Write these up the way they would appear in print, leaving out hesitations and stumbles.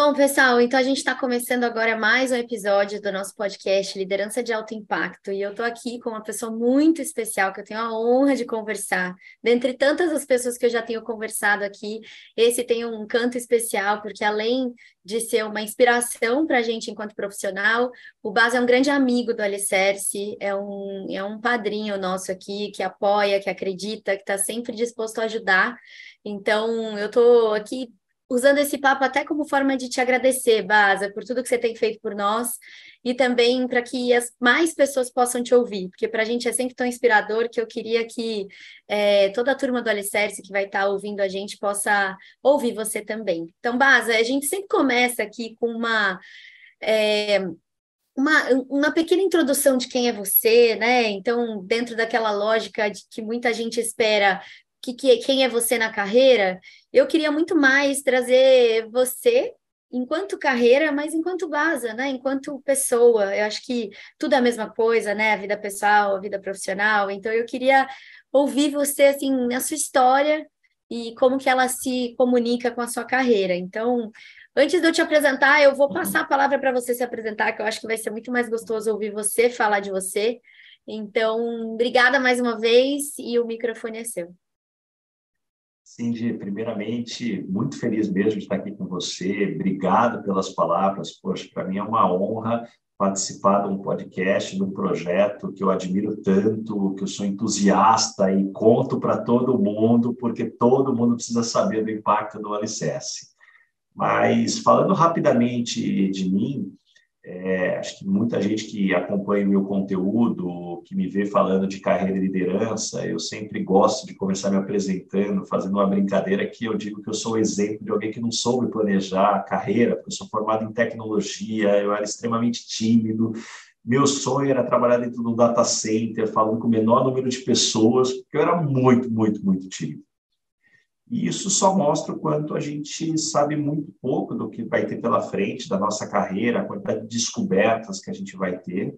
Bom, pessoal, então a gente está começando agora mais um episódio do nosso podcast Liderança de Alto Impacto. E eu estou aqui com uma pessoa muito especial que eu tenho a honra de conversar. Dentre tantas as pessoas que eu já tenho conversado aqui, esse tem um canto especial, porque além de ser uma inspiração para a gente enquanto profissional, o Bas é um grande amigo do Alicerce, é um padrinho nosso aqui, que apoia, que acredita, que está sempre disposto a ajudar. Então, eu estou aqui usando esse papo até como forma de te agradecer, Baza, por tudo que você tem feito por nós e também para que as mais pessoas possam te ouvir, porque para a gente é sempre tão inspirador que eu queria que toda a turma do Alicerce que vai estar ouvindo a gente possa ouvir você também. Então, Baza, a gente sempre começa aqui com é, uma pequena introdução de quem é você, né? Então, dentro daquela lógica de que muita gente espera quem é você na carreira, eu queria muito mais trazer você enquanto carreira, mas enquanto Baza, né? Enquanto pessoa. Eu acho que tudo é a mesma coisa, né? A vida pessoal, a vida profissional. Então, eu queria ouvir você, assim, na sua história e como que ela se comunica com a sua carreira. Então, antes de eu te apresentar, eu vou passar a palavra para você se apresentar, que eu acho que vai ser muito mais gostoso ouvir você falar de você. Então, obrigada mais uma vez e o microfone é seu. Cindy, primeiramente, muito feliz mesmo de estar aqui com você. Obrigado pelas palavras. Poxa, para mim é uma honra participar de um podcast, de um projeto que eu admiro tanto, que eu sou entusiasta e conto para todo mundo, porque todo mundo precisa saber do impacto do Alicerce. Mas, falando rapidamente de mim, acho que muita gente que acompanha o meu conteúdo, que me vê falando de carreira e liderança, eu sempre gosto de começar me apresentando, fazendo uma brincadeira que eu digo que eu sou o exemplo de alguém que não soube planejar a carreira, porque eu sou formado em tecnologia, eu era extremamente tímido, meu sonho era trabalhar dentro de um data center, falando com o menor número de pessoas, porque eu era muito, muito, muito tímido. E isso só mostra o quanto a gente sabe muito pouco do que vai ter pela frente, da nossa carreira, a quantidade de descobertas que a gente vai ter.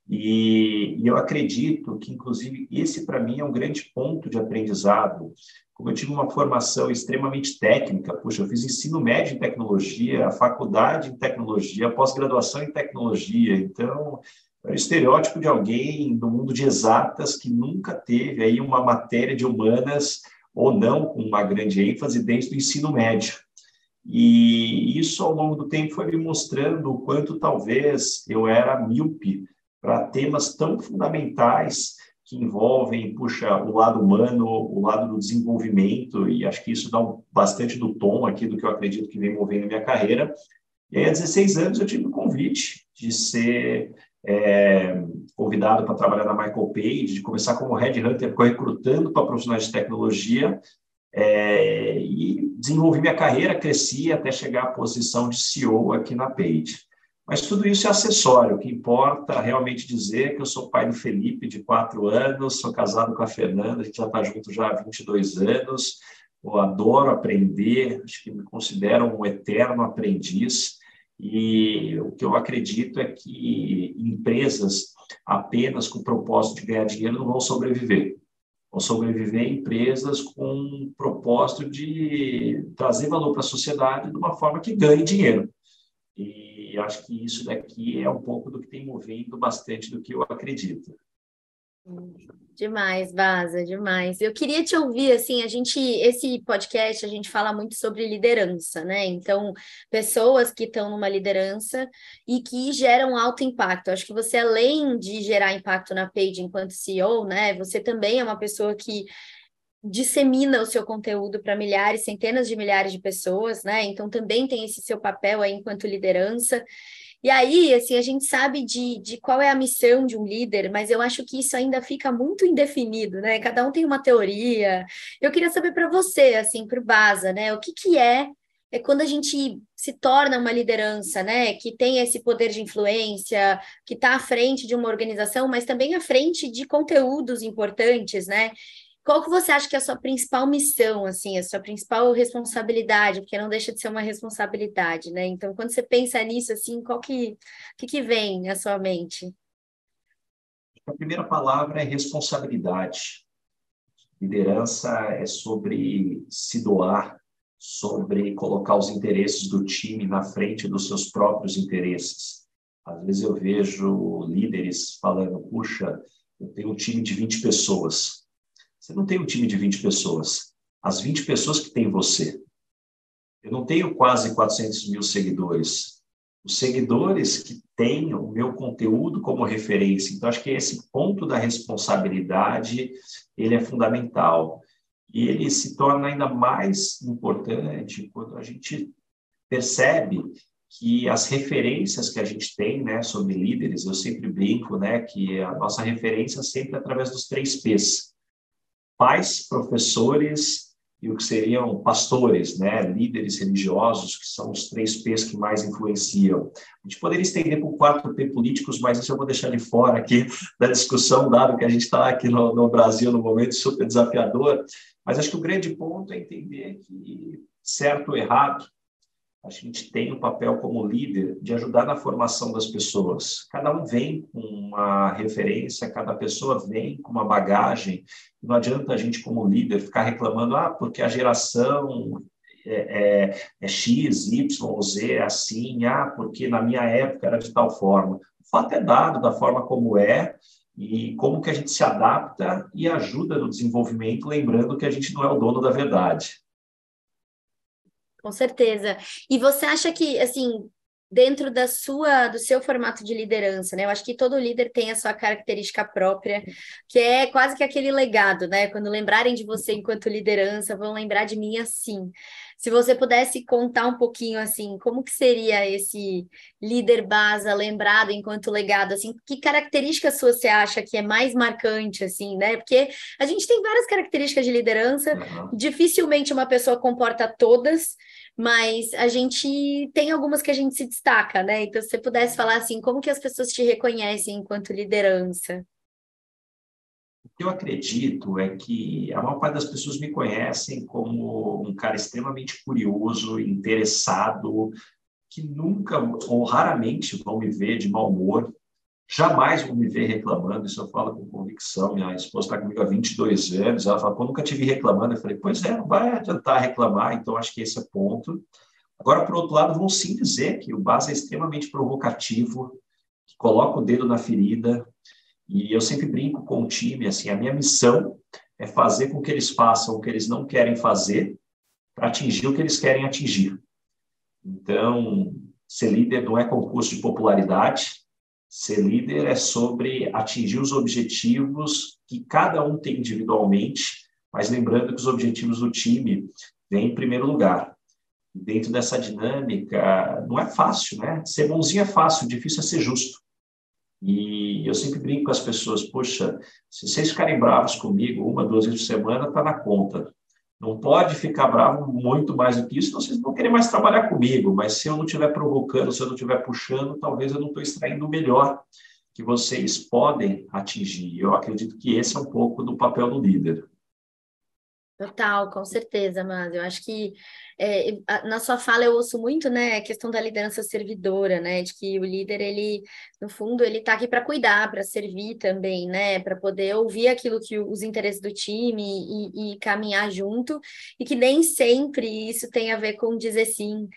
E eu acredito que, inclusive, esse para mim é um grande ponto de aprendizado. Como eu tive uma formação extremamente técnica, puxa, eu fiz ensino médio em tecnologia, a faculdade em tecnologia, a pós-graduação em tecnologia, então é o estereótipo de alguém do mundo de exatas que nunca teve aí uma matéria de humanas ou não com uma grande ênfase dentro do ensino médio. E isso, ao longo do tempo, foi me mostrando o quanto talvez eu era míope para temas tão fundamentais que envolvem, puxa, o lado humano, o lado do desenvolvimento, e acho que isso dá bastante do tom aqui do que eu acredito que vem movendo a minha carreira. E aí, há 16 anos, eu tive o convite de ser convidado para trabalhar na Michael Page, de começar como headhunter, recrutando para profissionais de tecnologia, e desenvolvi minha carreira, cresci até chegar à posição de CEO aqui na Page. Mas tudo isso é acessório, o que importa é realmente dizer que eu sou pai do Felipe, de 4 anos, sou casado com a Fernanda, a gente já está junto já há 22 anos, eu adoro aprender, acho que me considero um eterno aprendiz, e o que eu acredito é que empresas apenas com o propósito de ganhar dinheiro não vão sobreviver. Vão sobreviver empresas com um propósito de trazer valor para a sociedade de uma forma que ganhe dinheiro. E acho que isso daqui é um pouco do que tem movendo bastante do que eu acredito. Demais, Baza, demais. Eu queria te ouvir, assim, esse podcast, a gente fala muito sobre liderança, né? Então, pessoas que estão numa liderança e que geram alto impacto. Acho que você, além de gerar impacto na Page enquanto CEO, né? Você também é uma pessoa que dissemina o seu conteúdo para milhares, centenas de milhares de pessoas, né? Então, também tem esse seu papel aí enquanto liderança. E aí, assim, a gente sabe de qual é a missão de um líder, mas eu acho que isso ainda fica muito indefinido, né? Cada um tem uma teoria. Eu queria saber para você, assim, para o Baza, né? O que que é quando a gente se torna uma liderança, né? Que tem esse poder de influência, que está à frente de uma organização, mas também à frente de conteúdos importantes, né? Qual que você acha que é a sua principal missão, assim, a sua principal responsabilidade? Porque não deixa de ser uma responsabilidade, né? Então, quando você pensa nisso, assim, que vem à sua mente? A primeira palavra é responsabilidade. Liderança é sobre se doar, sobre colocar os interesses do time na frente dos seus próprios interesses. Às vezes eu vejo líderes falando, puxa, eu tenho um time de 20 pessoas. Você não tem um time de 20 pessoas. As 20 pessoas que tem você. Eu não tenho quase 400 mil seguidores. Os seguidores que têm o meu conteúdo como referência. Então, acho que esse ponto da responsabilidade, ele é fundamental. E ele se torna ainda mais importante quando a gente percebe que as referências que a gente tem, né, sobre líderes, eu sempre brinco, né, que a nossa referência sempre é através dos 3 P's. Pais, professores e o que seriam pastores, né, líderes religiosos, que são os 3 P's que mais influenciam. A gente poderia estender para o 4P políticos, mas isso eu vou deixar de fora aqui da discussão, dado que a gente está aqui no Brasil no momento super desafiador. Mas acho que o grande ponto é entender que, certo ou errado, a gente tem um papel como líder de ajudar na formação das pessoas. Cada um vem com uma referência, cada pessoa vem com uma bagagem. Não adianta a gente, como líder, ficar reclamando, porque a geração é X, Y ou Z é assim, porque na minha época era de tal forma. O fato é dado da forma como é, e como que a gente se adapta e ajuda no desenvolvimento, lembrando que a gente não é o dono da verdade. Com certeza. E você acha que, assim, dentro do seu formato de liderança, né? Eu acho que todo líder tem a sua característica própria, que é quase que aquele legado, né? Quando lembrarem de você enquanto liderança, vão lembrar de mim assim. Se você pudesse contar um pouquinho, assim, como que seria esse líder Basa lembrado enquanto legado, assim, que características suas você acha que é mais marcante, assim, né? Porque a gente tem várias características de liderança, Uhum. dificilmente uma pessoa comporta todas, mas a gente tem algumas que a gente se destaca, né? Então, se você pudesse falar assim, como que as pessoas te reconhecem enquanto liderança? O que eu acredito é que a maior parte das pessoas me conhecem como um cara extremamente curioso, interessado, que nunca ou raramente vão me ver de mau humor, jamais vão me ver reclamando, isso eu falo com convicção. Minha esposa está comigo há 22 anos, ela fala, pô, nunca te vi reclamando. Eu falei, pois é, não vai adiantar reclamar, então acho que esse é o ponto. Agora, por outro lado, vão sim dizer que o Basa é extremamente provocativo, que coloca o dedo na ferida, e eu sempre brinco com o time, assim, a minha missão é fazer com que eles façam o que eles não querem fazer para atingir o que eles querem atingir. Então, ser líder não é concurso de popularidade, ser líder é sobre atingir os objetivos que cada um tem individualmente, mas lembrando que os objetivos do time vêm em primeiro lugar. E dentro dessa dinâmica, não é fácil, né? Ser bonzinho é fácil, difícil é ser justo. E eu sempre brinco com as pessoas, poxa, se vocês ficarem bravos comigo 1, 2 vezes por semana, está na conta. Não pode ficar bravo muito mais do que isso, senão vocês não vão querer mais trabalhar comigo. Mas se eu não estiver provocando, se eu não estiver puxando, talvez eu não estou extraindo o melhor que vocês podem atingir. Eu acredito que esse é um pouco do papel do líder. Total, com certeza, mas eu acho que na sua fala eu ouço muito, né, a questão da liderança servidora, né, de que o líder, ele, no fundo, ele está aqui para cuidar, para servir também, né, para poder ouvir aquilo que os interesses do time e caminhar junto, e que nem sempre isso tem a ver com dizer sim,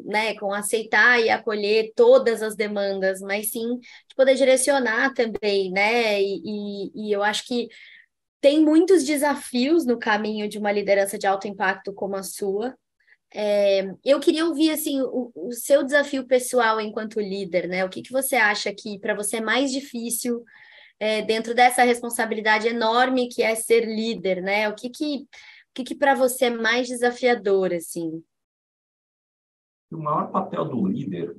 né, com aceitar e acolher todas as demandas, mas sim de poder direcionar também, né, e eu acho que tem muitos desafios no caminho de uma liderança de alto impacto como a sua. Eu queria ouvir assim o seu desafio pessoal enquanto líder, né? O que que você acha que para você é mais difícil dentro dessa responsabilidade enorme que é ser líder, né? O que que para você é mais desafiador, assim? O maior papel do líder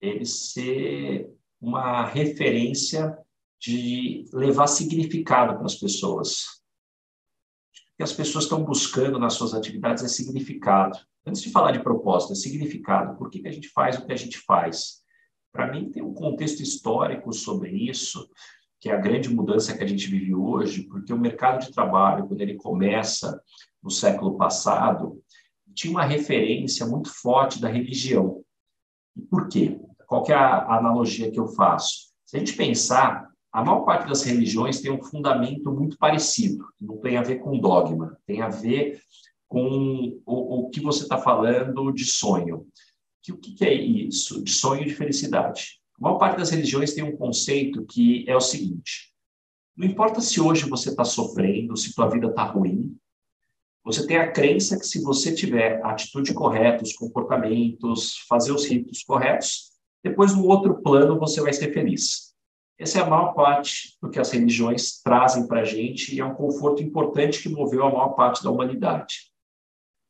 é ele ser uma referência de levar significado para as pessoas. O que as pessoas estão buscando nas suas atividades é significado. Antes de falar de propósito, é significado. Por que a gente faz o que a gente faz? Para mim, tem um contexto histórico sobre isso, que é a grande mudança que a gente vive hoje, porque o mercado de trabalho, quando ele começa no século passado, tinha uma referência muito forte da religião. E por quê? Qual que é a analogia que eu faço? Se a gente pensar, a maior parte das religiões tem um fundamento muito parecido, não tem a ver com dogma, tem a ver com o que você está falando de sonho. O que é isso? De sonho e de felicidade. A maior parte das religiões tem um conceito que é o seguinte: não importa se hoje você está sofrendo, se tua vida está ruim, você tem a crença que se você tiver a atitude correta, os comportamentos, fazer os ritos corretos, depois no outro plano você vai ser feliz. Essa é a maior parte do que as religiões trazem para a gente e é um conforto importante que moveu a maior parte da humanidade.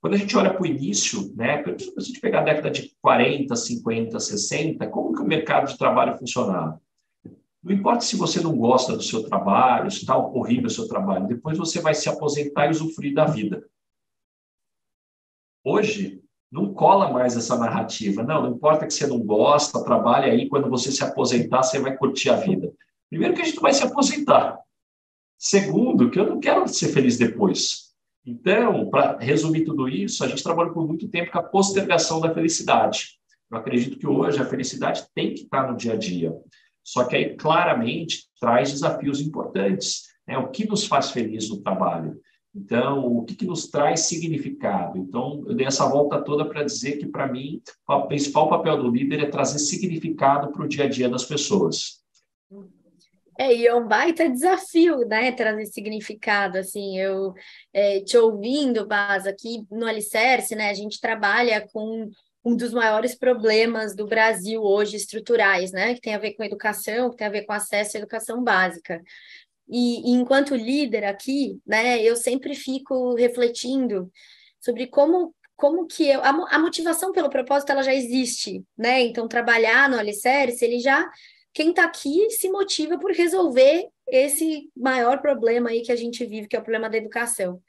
Quando a gente olha para o início, né, se a gente pegar a década de 40, 50, 60, como que o mercado de trabalho funcionava? Não importa se você não gosta do seu trabalho, se está horrível o seu trabalho, depois você vai se aposentar e usufruir da vida. Hoje, não cola mais essa narrativa. Não importa que você não gosta, trabalha aí, quando você se aposentar, você vai curtir a vida. Primeiro que a gente não vai se aposentar. Segundo, que eu não quero ser feliz depois. Então, para resumir tudo isso, a gente trabalha por muito tempo com a postergação da felicidade. Eu acredito que hoje a felicidade tem que estar no dia a dia. Só que aí, claramente, traz desafios importantes, né? O que nos faz feliz no trabalho? Então, o que nos traz significado? Então, eu dei essa volta toda para dizer que, para mim, o principal papel do líder é trazer significado para o dia a dia das pessoas. E é um baita desafio, né, trazer significado, assim, te ouvindo, Bas, aqui no Alicerce, né, a gente trabalha com um dos maiores problemas do Brasil hoje, estruturais, né, que tem a ver com educação, que tem a ver com acesso à educação básica. E enquanto líder aqui, né, eu sempre fico refletindo sobre como que a motivação pelo propósito ela já existe, né? Então, trabalhar no Alicerce, quem está aqui se motiva por resolver esse maior problema aí que a gente vive, que é o problema da educação.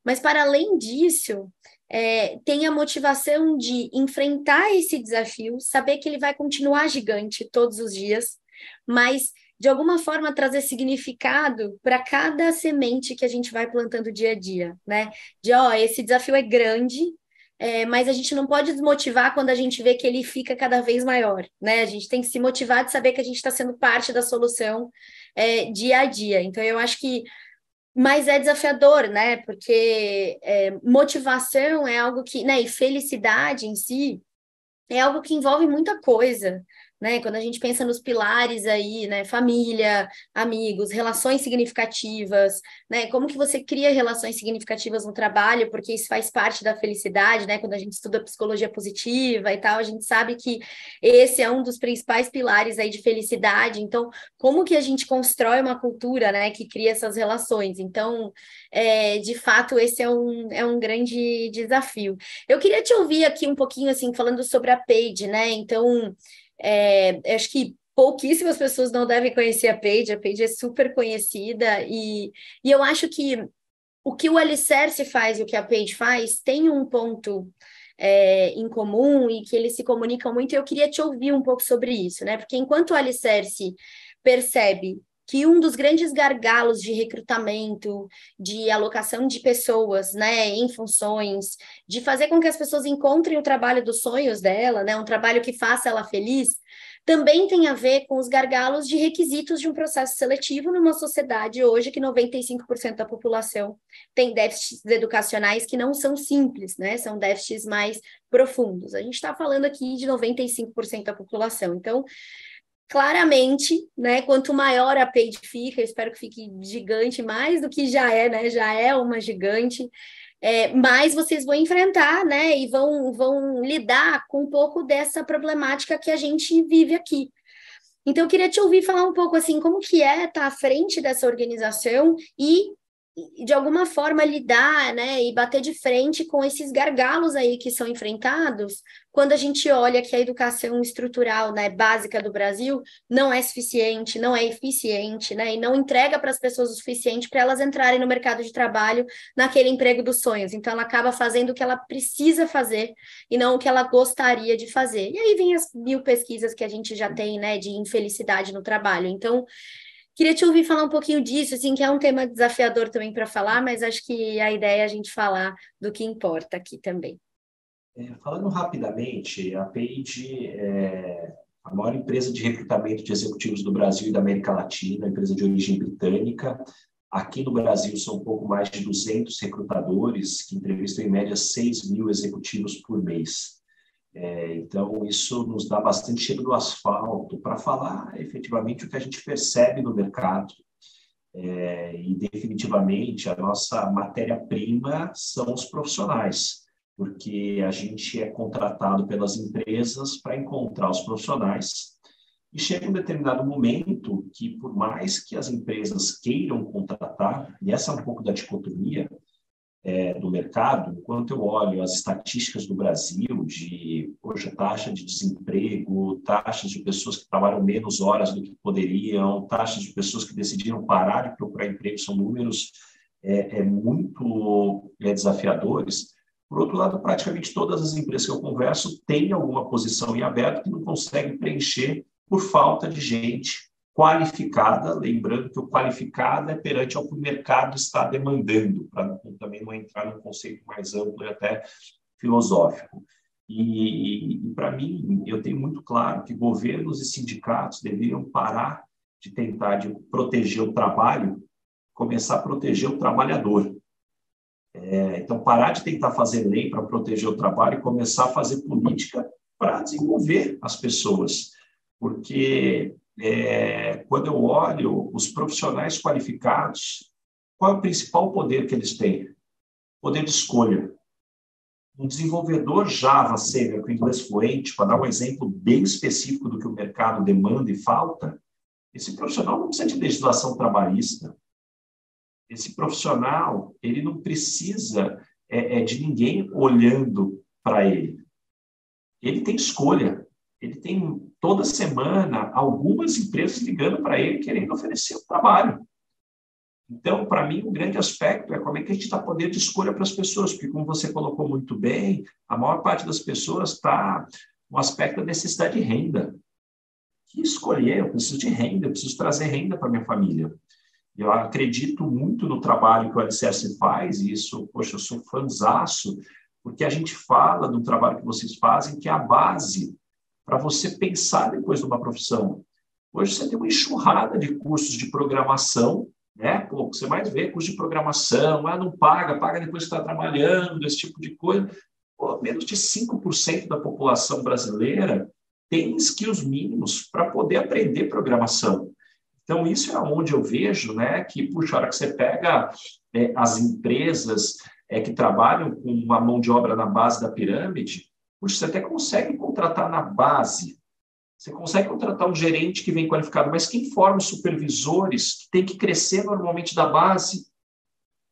Mas, para além disso, tem a motivação de enfrentar esse desafio, saber que ele vai continuar gigante todos os dias, mas, de alguma forma, trazer significado para cada semente que a gente vai plantando dia a dia, né? Esse desafio é grande, mas a gente não pode desmotivar quando a gente vê que ele fica cada vez maior, né? A gente tem que se motivar de saber que a gente está sendo parte da solução dia a dia. Então, eu acho que mas é desafiador, né? Porque motivação é algo que, né? E felicidade em si é algo que envolve muita coisa, né? Quando a gente pensa nos pilares aí, né? Família, amigos, relações significativas, né? Como que você cria relações significativas no trabalho, porque isso faz parte da felicidade, né? Quando a gente estuda psicologia positiva e tal, a gente sabe que esse é um dos principais pilares aí de felicidade. Então, como que a gente constrói uma cultura, né? Que cria essas relações? Então, de fato, esse é um grande desafio. Eu queria te ouvir aqui um pouquinho, assim, falando sobre a Paige, né? Então, acho que pouquíssimas pessoas não devem conhecer a Paige é super conhecida, e eu acho que o que o Alicerce faz e o que a Paige faz tem um ponto em comum e que eles se comunicam muito, e eu queria te ouvir um pouco sobre isso, né? Porque enquanto o Alicerce percebe que um dos grandes gargalos de recrutamento, de alocação de pessoas, né, em funções, de fazer com que as pessoas encontrem o trabalho dos sonhos dela, né, um trabalho que faça ela feliz, também tem a ver com os gargalos de requisitos de um processo seletivo numa sociedade hoje que 95% da população tem déficits educacionais que não são simples, né, são déficits mais profundos. A gente está falando aqui de 95% da população. Então, claramente, né, quanto maior a Paige fica, eu espero que fique gigante, mais do que já é, né, já é uma gigante, mais vocês vão enfrentar, né, e vão lidar com um pouco dessa problemática que a gente vive aqui. Então, eu queria te ouvir falar um pouco, assim, como que estar à frente dessa organização e de alguma forma lidar, né, e bater de frente com esses gargalos aí que são enfrentados quando a gente olha que a educação estrutural, né, básica do Brasil não é suficiente, não é eficiente, né, e não entrega para as pessoas o suficiente para elas entrarem no mercado de trabalho naquele emprego dos sonhos. Então, ela acaba fazendo o que ela precisa fazer e não o que ela gostaria de fazer. E aí vem as 1000 pesquisas que a gente já tem, né, de infelicidade no trabalho. Então, queria te ouvir falar um pouquinho disso, assim, que é um tema desafiador também para falar, mas acho que a ideia é a gente falar do que importa aqui também. Falando rapidamente, a Paige é a maior empresa de recrutamento de executivos do Brasil e da América Latina, empresa de origem britânica. Aqui no Brasil são um pouco mais de 200 recrutadores que entrevistam em média 6 mil executivos por mês. Então, isso nos dá bastante cheiro do asfalto para falar efetivamente o que a gente percebe no mercado. E definitivamente a nossa matéria-prima são os profissionais, porque a gente é contratado pelas empresas para encontrar os profissionais e chega um determinado momento que, por mais que as empresas queiram contratar, e essa é um pouco da dicotomia do mercado, enquanto eu olho as estatísticas do Brasil de taxa de desemprego, taxas de pessoas que trabalham menos horas do que poderiam, taxas de pessoas que decidiram parar de procurar emprego, são números muito desafiadores. Por outro lado, praticamente todas as empresas que eu converso têm alguma posição em aberto que não conseguem preencher por falta de gente qualificada, lembrando que o qualificado é perante ao que o mercado está demandando, para também não entrar num conceito mais amplo e até filosófico. E para mim, eu tenho muito claro que governos e sindicatos deveriam parar de tentar proteger o trabalho, começar a proteger o trabalhador. Então, parar de tentar fazer lei para proteger o trabalho e começar a fazer política para desenvolver as pessoas. Porque quando eu olho os profissionais qualificados, qual é o principal poder que eles têm? Poder de escolha. Um desenvolvedor Java sênior com inglês fluente, para dar um exemplo bem específico do que o mercado demanda e falta, esse profissional não precisa de legislação trabalhista. Esse profissional, ele não precisa de ninguém olhando para ele. Ele tem escolha. Ele tem, toda semana, algumas empresas ligando para ele, querendo oferecer o trabalho. Então, para mim, um grande aspecto é como é que a gente dá poder de escolha para as pessoas, porque, como você colocou muito bem, a maior parte das pessoas está no aspecto da necessidade de renda. Que escolher? Eu preciso de renda, eu preciso trazer renda para minha família. Eu acredito muito no trabalho que o Alicerce faz, e isso, poxa, eu sou fãzaço, porque a gente fala do trabalho que vocês fazem, que é a base para você pensar depois numa profissão. Hoje você tem uma enxurrada de cursos de programação, né? Pô, você mais vê curso de programação, não paga, paga depois que está trabalhando, esse tipo de coisa. Pô, menos de 5% da população brasileira tem skills mínimos para poder aprender programação. Então, isso é onde eu vejo, né, que, puxa, a hora que você pega as empresas que trabalham com uma mão de obra na base da pirâmide, puxa, você até consegue contratar na base, você consegue contratar um gerente que vem qualificado, mas quem forma os supervisores que tem que crescer normalmente da base?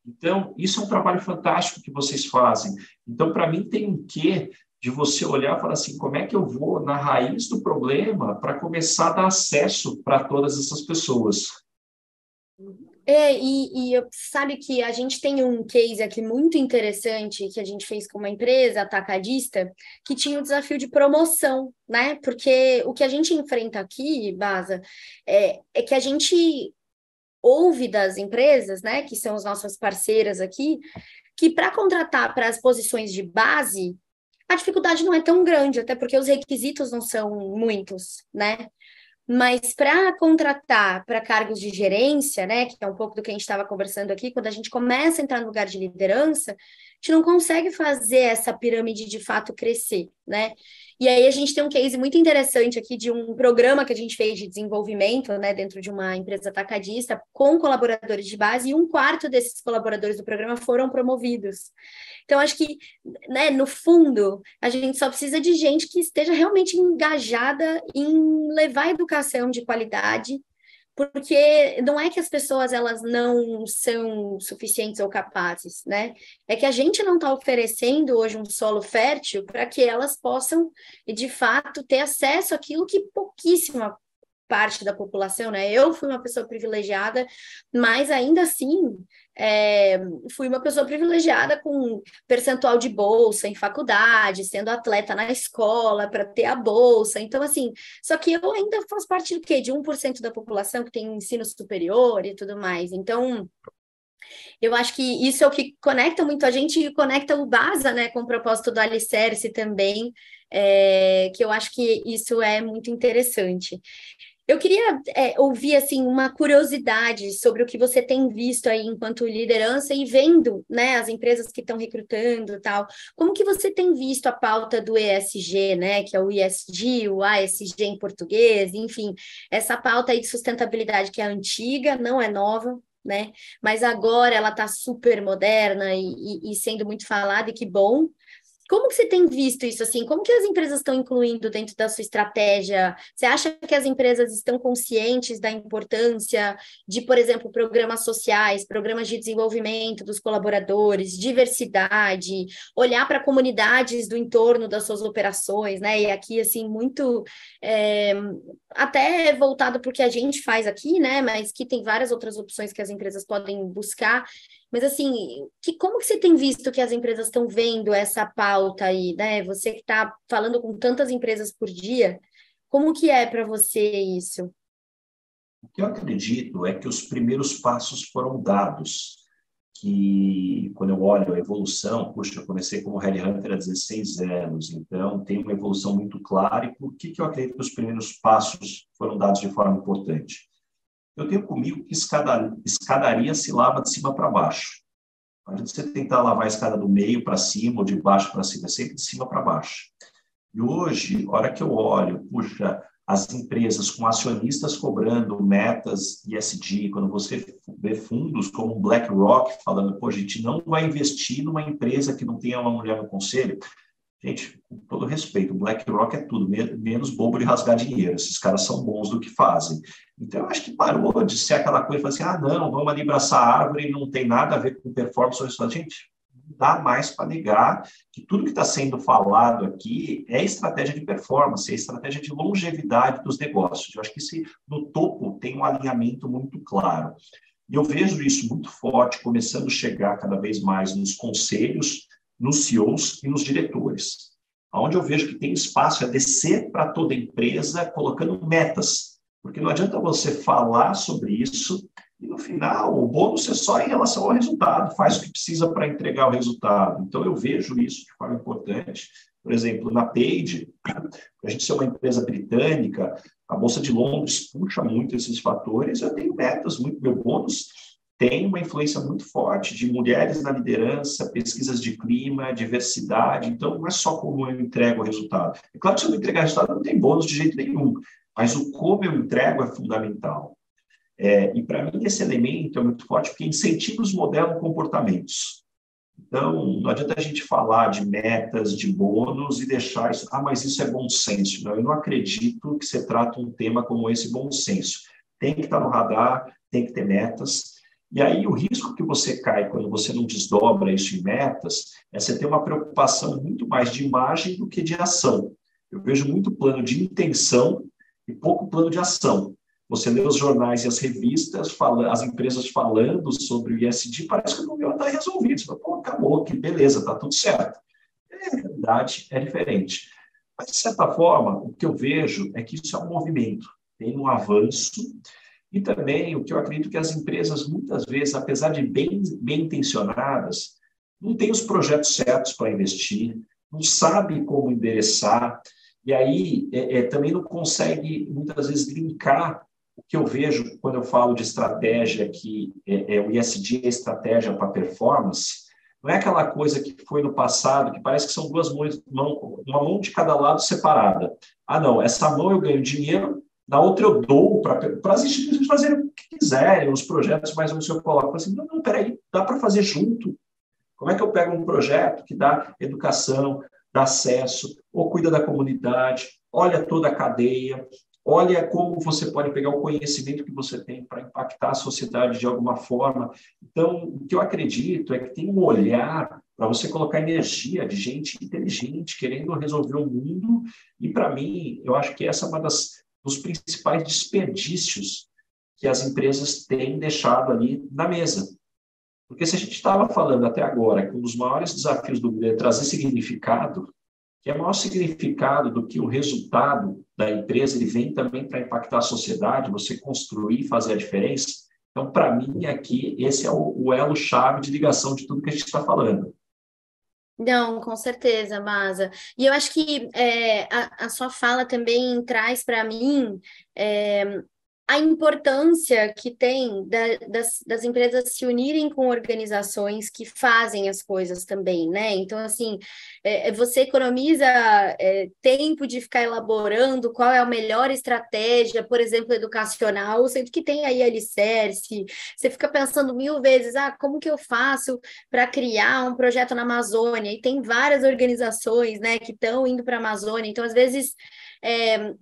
Então, isso é um trabalho fantástico que vocês fazem. Então, para mim, tem um quê de você olhar e falar assim, como é que eu vou na raiz do problema para começar a dar acesso para todas essas pessoas? Sabe que a gente tem um case aqui muito interessante que a gente fez com uma empresa atacadista que tinha o desafio de promoção, né? Porque o que a gente enfrenta aqui, Baza, é que a gente ouve das empresas, né, que são as nossas parceiras aqui, que para contratar para as posições de base, a dificuldade não é tão grande, até porque os requisitos não são muitos, né? Mas para contratar para cargos de gerência, né, que é um pouco do que a gente estava conversando aqui, quando a gente começa a entrar no lugar de liderança, a gente não consegue fazer essa pirâmide de fato crescer, né? E aí a gente tem um case muito interessante aqui de um programa que a gente fez de desenvolvimento, né, dentro de uma empresa atacadista, com colaboradores de base, e um quarto desses colaboradores do programa foram promovidos. Então, acho que, né, no fundo, a gente só precisa de gente que esteja realmente engajada em levar educação de qualidade, porque não é que as pessoas elas não são suficientes ou capazes, né? É que a gente não está oferecendo hoje um solo fértil para que elas possam, de fato, ter acesso àquilo que pouquíssima parte da população, né? Eu fui uma pessoa privilegiada, mas ainda assim fui uma pessoa privilegiada com percentual de bolsa em faculdade, sendo atleta na escola para ter a bolsa. Então, assim, só que eu ainda faço parte do quê? De 1% da população que tem ensino superior e tudo mais. Então, eu acho que isso é o que conecta muito a gente e conecta o Baza, né, com o propósito do Alicerce também, que eu acho que isso é muito interessante. Eu queria ouvir assim uma curiosidade sobre o que você tem visto aí enquanto liderança e vendo, né, as empresas que estão recrutando e tal. Como que você tem visto a pauta do ESG, né, que é o ESG, o ASG em português, enfim, essa pauta aí de sustentabilidade que é antiga, não é nova, né? Mas agora ela está super moderna e sendo muito falada, e que bom. Como que você tem visto isso assim? Como que as empresas estão incluindo dentro da sua estratégia? Você acha que as empresas estão conscientes da importância de, por exemplo, programas sociais, programas de desenvolvimento dos colaboradores, diversidade, olhar para comunidades do entorno das suas operações, né? E aqui, assim, muito é, até voltado para o que a gente faz aqui, né? Mas que tem várias outras opções que as empresas podem buscar. Mas assim, como que você tem visto que as empresas estão vendo essa pauta aí, né? Você que está falando com tantas empresas por dia, como que é para você isso? O que eu acredito é que os primeiros passos foram dados, que quando eu olho a evolução, puxa, eu comecei como headhunter há 16 anos, então tem uma evolução muito clara, e por que eu acredito que os primeiros passos foram dados de forma importante? Eu tenho comigo que escadaria se lava de cima para baixo. Não adianta você tentar lavar a escada do meio para cima ou de baixo para cima, é sempre de cima para baixo. E hoje, a hora que eu olho, puxa, as empresas com acionistas cobrando metas ESG, quando você vê fundos como o BlackRock falando, pô, a gente não vai investir numa empresa que não tenha uma mulher no conselho. Gente, com todo respeito, o BlackRock é tudo, menos bobo de rasgar dinheiro. Esses caras são bons do que fazem. Então, eu acho que parou de ser aquela coisa, assim, não, vamos ali abraçar a árvore e não tem nada a ver com performance ou resultado. Gente, não dá mais para negar que tudo que está sendo falado aqui é estratégia de performance, é estratégia de longevidade dos negócios. Eu acho que no topo tem um alinhamento muito claro. E eu vejo isso muito forte, começando a chegar cada vez mais nos conselhos, nos CEOs e nos diretores, onde eu vejo que tem espaço a descer para toda empresa, colocando metas, porque não adianta você falar sobre isso e, no final, o bônus é só em relação ao resultado, faz o que precisa para entregar o resultado. Então, eu vejo isso de forma importante. Por exemplo, na Page, para a gente ser uma empresa britânica, a Bolsa de Londres puxa muito esses fatores, eu tenho metas, meu bônus tem uma influência muito forte de mulheres na liderança, pesquisas de clima, diversidade. Então, não é só como eu entrego o resultado. É claro que se eu não entregar resultado, não tem bônus de jeito nenhum, mas o como eu entrego é fundamental. E, para mim, esse elemento é muito forte, porque incentivos modelam comportamentos. Então, não adianta a gente falar de metas, de bônus e deixar isso, mas isso é bom senso. Não, eu não acredito que você trata um tema como esse bom senso. Tem que estar no radar, tem que ter metas. E aí, o risco que você cai quando você não desdobra isso em metas é você ter uma preocupação muito mais de imagem do que de ação. Eu vejo muito plano de intenção e pouco plano de ação. Você lê os jornais e as revistas, as empresas falando sobre o ISD, parece que o problema está resolvido. Você fala, pô, acabou, que beleza, está tudo certo. A realidade é diferente. Mas, de certa forma, o que eu vejo é que isso é um movimento, tem um avanço. E também o que eu acredito que as empresas, muitas vezes, apesar de bem intencionadas, não têm os projetos certos para investir, não sabem como endereçar, e aí também não consegue, muitas vezes, linkar o que eu vejo quando eu falo de estratégia, que o ISD é estratégia para performance. Não é aquela coisa que foi no passado, que parece que são duas mãos, uma mão de cada lado separada. Não, essa mão eu ganho dinheiro, na outra eu dou para as instituições fazerem o que quiserem, os projetos, mas o senhor coloca assim, não, peraí, dá para fazer junto. Como é que eu pego um projeto que dá educação, dá acesso, ou cuida da comunidade, olha toda a cadeia, olha como você pode pegar o conhecimento que você tem para impactar a sociedade de alguma forma. Então, o que eu acredito é que tem um olhar para você colocar energia de gente inteligente, querendo resolver o mundo, e, para mim, eu acho que essa é uma dos principais desperdícios que as empresas têm deixado ali na mesa. Porque se a gente estava falando até agora que um dos maiores desafios do mundo é trazer significado, que é maior significado do que o resultado da empresa, ele vem também para impactar a sociedade, você construir e fazer a diferença. Então, para mim, aqui, esse é o elo-chave de ligação de tudo que a gente está falando. Não, com certeza, Masa. E eu acho que a sua fala também traz para mim é, a importância que tem das empresas se unirem com organizações que fazem as coisas também, né? Então, assim, você economiza tempo de ficar elaborando qual é a melhor estratégia, por exemplo, educacional, sendo que tem aí alicerce, você fica pensando mil vezes, como que eu faço para criar um projeto na Amazônia? E tem várias organizações, né, que estão indo para a Amazônia, então, às vezes,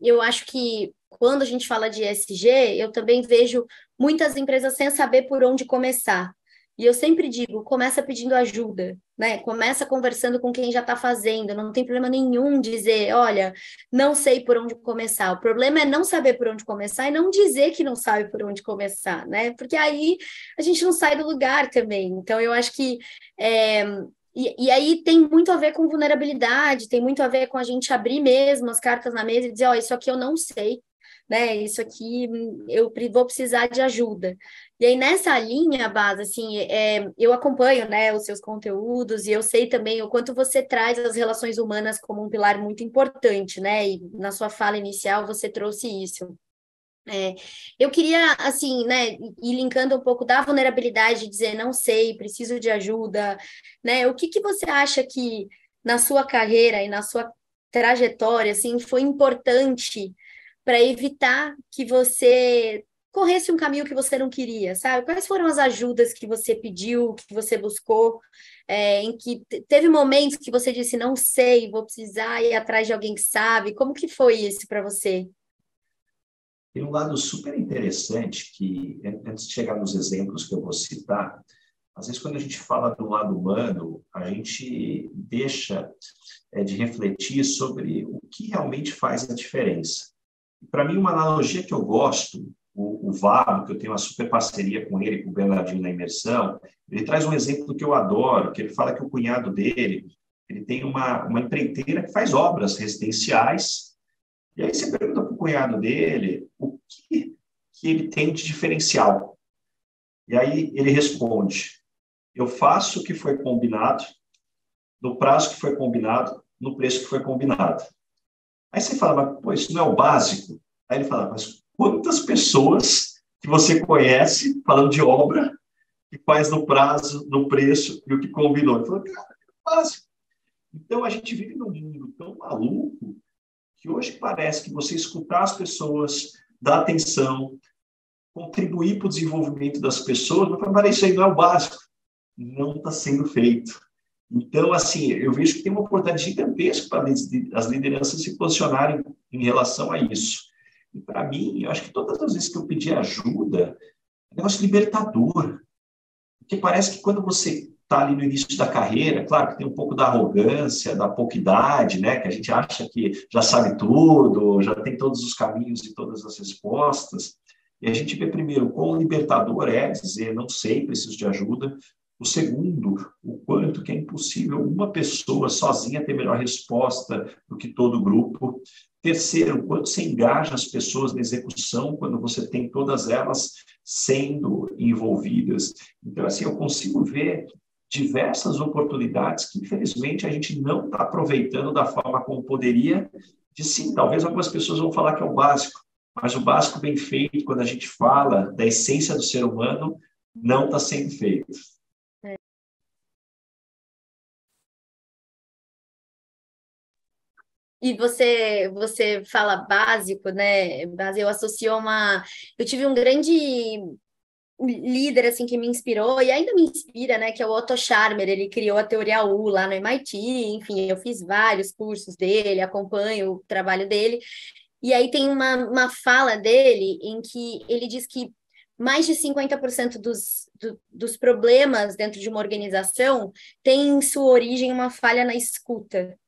eu acho que quando a gente fala de ESG, eu também vejo muitas empresas sem saber por onde começar. E eu sempre digo, começa pedindo ajuda, né? Começa conversando com quem já está fazendo. Não tem problema nenhum dizer, olha, não sei por onde começar. O problema é não saber por onde começar e não dizer que não sabe por onde começar, né? Porque aí a gente não sai do lugar também. Então, eu acho que é, e aí tem muito a ver com vulnerabilidade, tem muito a ver com a gente abrir mesmo as cartas na mesa e dizer, ó, isso aqui eu não sei, né? Isso aqui eu vou precisar de ajuda. E aí, nessa linha, Base, assim, eu acompanho, né, os seus conteúdos e eu sei também o quanto você traz as relações humanas como um pilar muito importante, né? E na sua fala inicial você trouxe isso. Eu queria, assim, né, ir linkando um pouco da vulnerabilidade, dizer não sei, preciso de ajuda, né? O que que você acha que na sua carreira e na sua trajetória, assim, foi importante para evitar que você corresse um caminho que você não queria, sabe? Quais foram as ajudas que você pediu, que você buscou, em que teve momentos que você disse não sei, vou precisar ir atrás de alguém que sabe? Como que foi isso para você? Tem um lado super interessante que, antes de chegar nos exemplos que eu vou citar, às vezes quando a gente fala do lado humano, a gente deixa de refletir sobre o que realmente faz a diferença. Para mim, uma analogia que eu gosto, o Vado, que eu tenho uma super parceria com ele, com o Bernardinho na imersão, ele traz um exemplo que eu adoro, que ele fala que o cunhado dele, ele tem uma empreiteira que faz obras residenciais, e aí você pergunta para o cunhado dele o que ele tem de diferencial. E aí ele responde, eu faço o que foi combinado, no prazo que foi combinado, no preço que foi combinado. Aí você fala, mas pô, isso não é o básico? Aí ele fala, mas quantas pessoas que você conhece, falando de obra, que faz no prazo, no preço e o que combinou? Ele falou, cara, é o básico. Então, a gente vive num mundo tão maluco que hoje parece que você escutar as pessoas, dar atenção, contribuir para o desenvolvimento das pessoas, mas isso aí não é o básico. Não está sendo feito. Então, assim, eu vejo que tem uma oportunidade gigantesca para as lideranças se posicionarem em relação a isso. E, para mim, eu acho que todas as vezes que eu pedi ajuda, é um negócio libertador. Porque parece que quando você está ali no início da carreira, claro que tem um pouco da arrogância, da pouca idade, né? Que a gente acha que já sabe tudo, já tem todos os caminhos e todas as respostas. E a gente vê primeiro quão libertador é dizer, não sei, preciso de ajuda. O segundo, o quanto que é impossível uma pessoa sozinha ter melhor resposta do que todo o grupo. Terceiro, o quanto você engaja as pessoas na execução quando você tem todas elas sendo envolvidas. Então, assim, eu consigo ver diversas oportunidades que, infelizmente, a gente não está aproveitando da forma como poderia. De sim, talvez algumas pessoas vão falar que é o básico, mas o básico bem feito, quando a gente fala da essência do ser humano, não está sendo feito. E você fala básico, né? Mas eu associo a uma. Eu tive um grande líder assim que me inspirou e ainda me inspira, né? Que é o Otto Scharmer. Ele criou a teoria U lá no MIT. Enfim, eu fiz vários cursos dele, acompanho o trabalho dele. E aí tem uma fala dele em que ele diz que mais de 50% dos problemas dentro de uma organização tem em sua origem uma falha na escuta.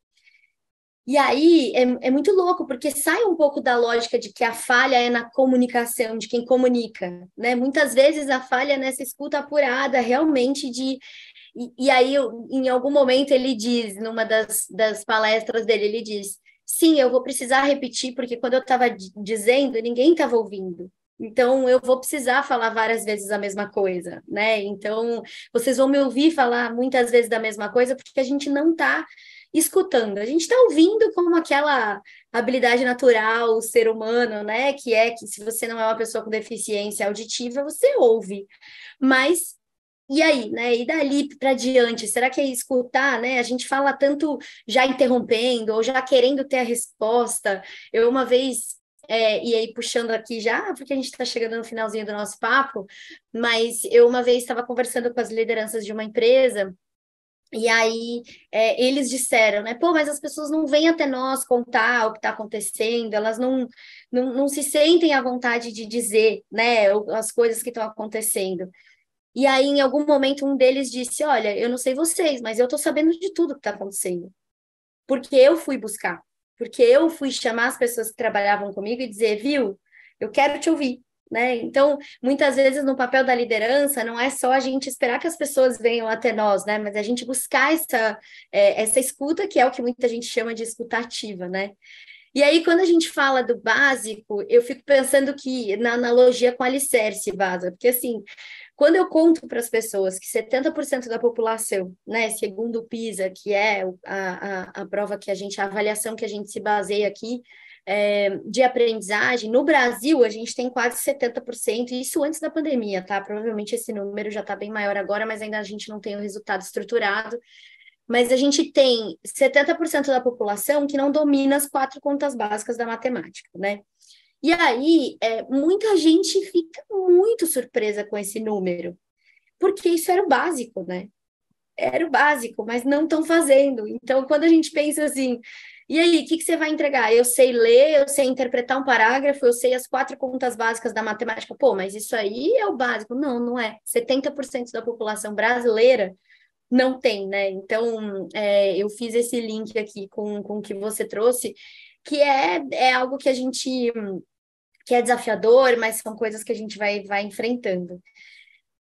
E aí é muito louco, porque sai um pouco da lógica de que a falha é na comunicação, de quem comunica, né? Muitas vezes a falha é nessa escuta apurada, realmente de. E aí, em algum momento, ele diz, numa das palestras dele, ele diz: sim, eu vou precisar repetir, porque quando eu estava dizendo, ninguém estava ouvindo. Então, eu vou precisar falar várias vezes a mesma coisa, né? Então, vocês vão me ouvir falar muitas vezes da mesma coisa, porque a gente não está escutando, a gente está ouvindo como aquela habilidade natural, o ser humano, né? Que é que se você não é uma pessoa com deficiência auditiva, você ouve. Mas e aí, né? E dali para diante, será que é escutar, né? A gente fala tanto já interrompendo ou já querendo ter a resposta. Eu uma vez, e aí puxando aqui já, porque a gente está chegando no finalzinho do nosso papo, mas eu uma vez estava conversando com as lideranças de uma empresa. E aí, eles disseram, né? Pô, mas as pessoas não vêm até nós contar o que está acontecendo, elas não se sentem à vontade de dizer, né, as coisas que estão acontecendo. E aí, em algum momento, um deles disse: Olha, eu não sei vocês, mas eu estou sabendo de tudo que está acontecendo. Porque eu fui buscar. Porque eu fui chamar as pessoas que trabalhavam comigo e dizer: Viu, eu quero te ouvir. Né? Então, muitas vezes no papel da liderança não é só a gente esperar que as pessoas venham até nós, né? Mas a gente buscar essa escuta, que é o que muita gente chama de escuta ativa, né? E aí, quando a gente fala do básico, eu fico pensando que na analogia com alicerce, Vaza, porque assim, quando eu conto para as pessoas que 70% da população, né, segundo o PISA, que é a prova que a avaliação que a gente se baseia aqui, de aprendizagem, no Brasil a gente tem quase 70%, e isso antes da pandemia, tá? Provavelmente esse número já está bem maior agora, mas ainda a gente não tem o resultado estruturado. Mas a gente tem 70% da população que não domina as 4 contas básicas da matemática, né? E aí, muita gente fica muito surpresa com esse número, porque isso era o básico, né? Era o básico, mas não estão fazendo. Então, quando a gente pensa assim, e aí, o que você vai entregar? Eu sei ler, eu sei interpretar um parágrafo, eu sei as 4 contas básicas da matemática. Pô, mas isso aí é o básico. Não, não é. 70% da população brasileira não tem, né? Então, eu fiz esse link aqui com o que você trouxe, que é algo que a gente que é desafiador, mas são coisas que a gente vai enfrentando.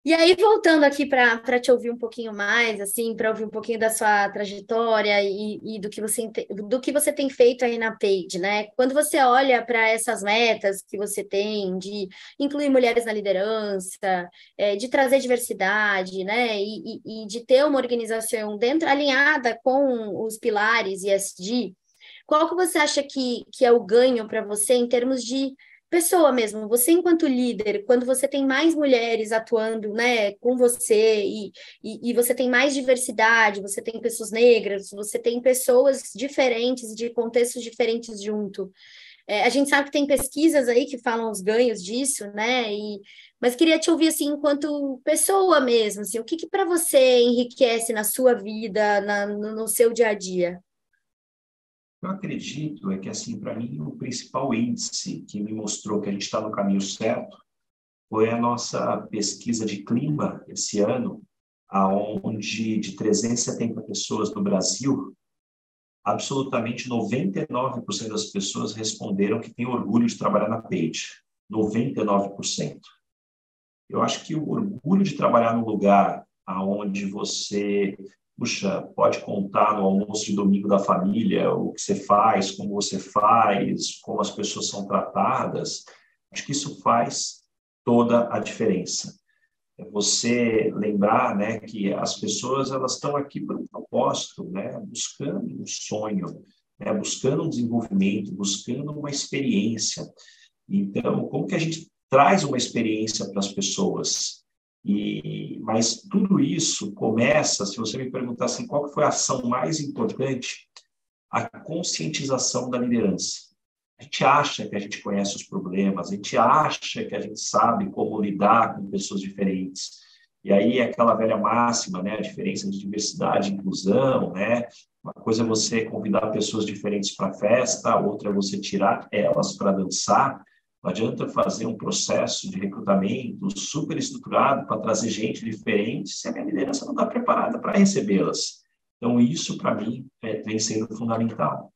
E aí, voltando aqui para te ouvir um pouquinho mais, assim, para ouvir um pouquinho da sua trajetória e do que você tem feito aí na Paige, né? Quando você olha para essas metas que você tem de incluir mulheres na liderança, de trazer diversidade, né? E de ter uma organização dentro alinhada com os pilares ESG, qual que você acha que é o ganho para você em termos de pessoa mesmo, você enquanto líder, quando você tem mais mulheres atuando, né, com você e você tem mais diversidade, você tem pessoas negras, você tem pessoas diferentes, de contextos diferentes junto. A gente sabe que tem pesquisas aí que falam os ganhos disso, né, mas queria te ouvir, assim, enquanto pessoa mesmo, assim, o que para você enriquece na sua vida, no seu dia a dia? Eu acredito é que, assim, para mim, o principal índice que me mostrou que a gente está no caminho certo foi a nossa pesquisa de clima esse ano, aonde de 370 pessoas no Brasil, absolutamente 99% das pessoas responderam que têm orgulho de trabalhar na Page. 99%. Eu acho que o orgulho de trabalhar num lugar aonde você, puxa, pode contar no almoço de domingo da família, o que você faz, como as pessoas são tratadas, acho que isso faz toda a diferença. É você lembrar, né, que as pessoas elas estão aqui por um propósito, né, buscando um sonho, né, buscando um desenvolvimento, buscando uma experiência. Então, como que a gente traz uma experiência para as pessoas? Mas tudo isso começa, se você me perguntar assim, qual foi a ação mais importante? A conscientização da liderança. A gente acha que a gente conhece os problemas, a gente acha que a gente sabe como lidar com pessoas diferentes. E aí é aquela velha máxima, né? A diferença de diversidade e inclusão, né? Uma coisa é você convidar pessoas diferentes para a festa, a outra é você tirar elas para dançar. Não adianta fazer um processo de recrutamento super estruturado para trazer gente diferente se a minha liderança não está preparada para recebê-las. Então, isso, para mim, vem sendo fundamental.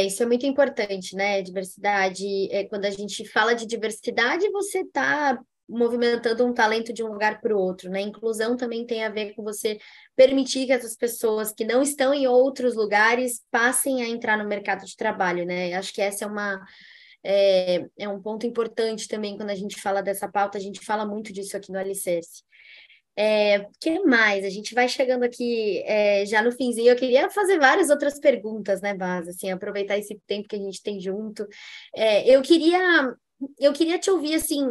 Isso é muito importante, né? Diversidade. Quando a gente fala de diversidade, você está movimentando um talento de um lugar para o outro, né? Inclusão também tem a ver com você permitir que essas pessoas que não estão em outros lugares passem a entrar no mercado de trabalho, né? Acho que essa é um ponto importante também quando a gente fala dessa pauta, a gente fala muito disso aqui no Alicerce. O que mais? A gente vai chegando aqui já no finzinho. Eu queria fazer várias outras perguntas, né, Bas? Assim, aproveitar esse tempo que a gente tem junto. Eu queria te ouvir, assim,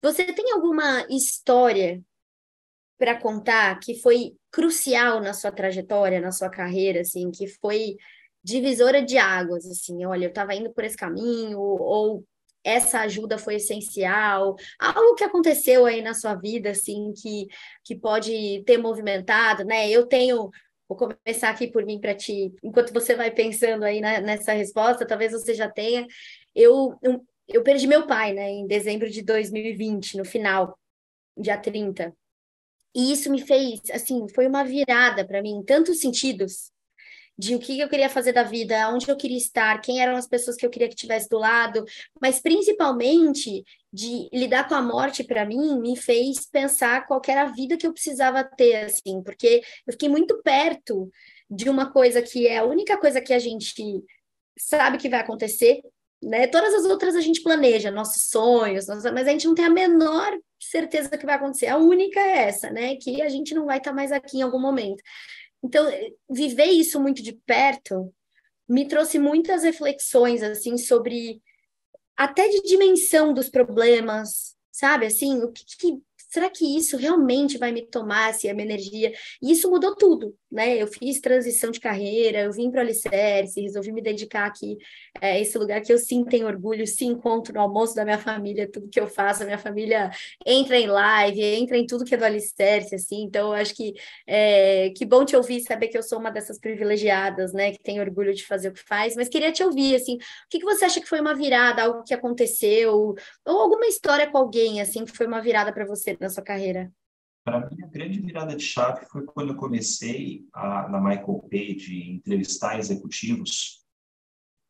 você tem alguma história para contar que foi crucial na sua trajetória, na sua carreira, assim, que foi divisora de águas, assim, olha, eu estava indo por esse caminho, ou essa ajuda foi essencial, algo que aconteceu aí na sua vida, assim, que pode ter movimentado, né? Vou começar aqui por mim para ti, enquanto você vai pensando aí nessa resposta, talvez você já tenha. Eu perdi meu pai, né, em dezembro de 2020, no final, dia 30. E isso me fez, assim, foi uma virada para mim, em tantos sentidos, de o que eu queria fazer da vida, onde eu queria estar, quem eram as pessoas que eu queria que estivesse do lado, mas principalmente de lidar com a morte para mim, me fez pensar qual que era a vida que eu precisava ter, assim, porque eu fiquei muito perto de uma coisa que é a única coisa que a gente sabe que vai acontecer, né? Todas as outras a gente planeja, nossos sonhos, mas a gente não tem a menor certeza que vai acontecer. A única é essa, né? Que a gente não vai estar mais aqui em algum momento. Então, viver isso muito de perto me trouxe muitas reflexões, assim, sobre até de dimensão dos problemas, sabe? Assim, será que isso realmente vai me tomar, se a minha energia? E isso mudou tudo, né? Eu fiz transição de carreira, eu vim para o Alicerce, resolvi me dedicar aqui a esse lugar que eu sim tenho orgulho, sim encontro no almoço da minha família, tudo que eu faço, a minha família entra em live, entra em tudo que é do Alicerce, assim, então eu acho que bom te ouvir, saber que eu sou uma dessas privilegiadas, né, que tem orgulho de fazer o que faz, mas queria te ouvir, assim, o que você acha que foi uma virada, algo que aconteceu, ou alguma história com alguém, assim, que foi uma virada para você na sua carreira? Para mim, a grande virada de chave foi quando eu comecei na Michael Page entrevistar executivos.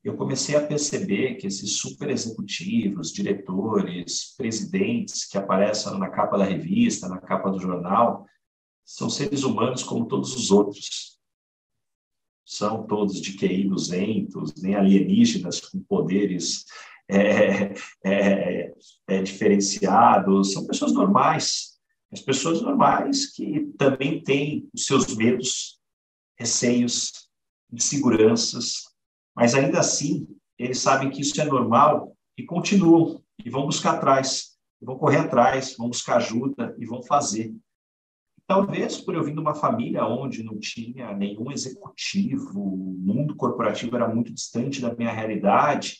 Eu comecei a perceber que esses super executivos, diretores, presidentes que aparecem na capa da revista, na capa do jornal, são seres humanos como todos os outros. São todos de QI 200, nem alienígenas com poderes é, diferenciados. São pessoas normais. As pessoas normais que também têm os seus medos, receios, inseguranças, mas ainda assim eles sabem que isso é normal e continuam, e vão buscar atrás, e vão correr atrás, vão buscar ajuda e vão fazer. Talvez por eu vir de uma família onde não tinha nenhum executivo, o mundo corporativo era muito distante da minha realidade,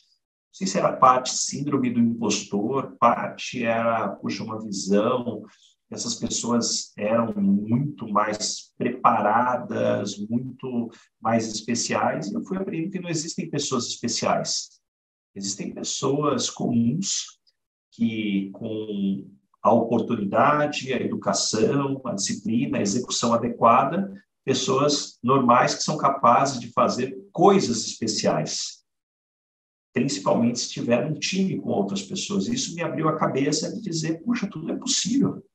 não sei se era parte síndrome do impostor, parte era, puxa, uma visão, essas pessoas eram muito mais preparadas, muito mais especiais, e eu fui aprendendo que não existem pessoas especiais. Existem pessoas comuns que, com a oportunidade, a educação, a disciplina, a execução adequada, pessoas normais que são capazes de fazer coisas especiais, principalmente se tiver um time com outras pessoas. Isso me abriu a cabeça de dizer, puxa, tudo é possível.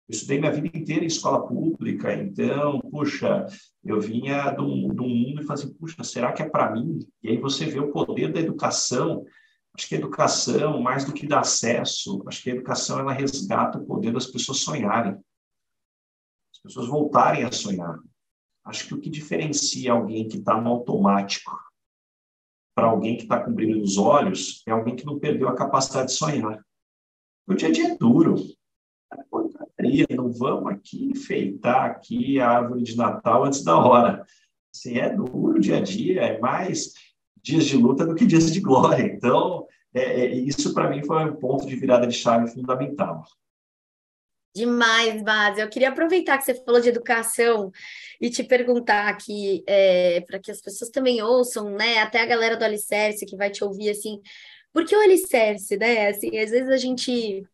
Eu estudei minha vida inteira em escola pública, então, puxa, eu vinha de um mundo e falei assim, puxa, será que é para mim? E aí você vê o poder da educação. Acho que a educação, mais do que dar acesso, acho que a educação ela resgata o poder das pessoas sonharem, as pessoas voltarem a sonhar. Acho que o que diferencia alguém que está no automático para alguém que está com brilho nos olhos é alguém que não perdeu a capacidade de sonhar. O dia a dia é duro. Não vamos aqui enfeitar aqui a árvore de Natal antes da hora. Assim, é duro o dia a dia, é mais dias de luta do que dias de glória. Então, isso para mim foi um ponto de virada de chave fundamental. Demais, Base. Eu queria aproveitar que você falou de educação e te perguntar aqui, para que as pessoas também ouçam, né? Até a galera do Alicerce que vai te ouvir, assim, por que o Alicerce, né? Assim, às vezes a gente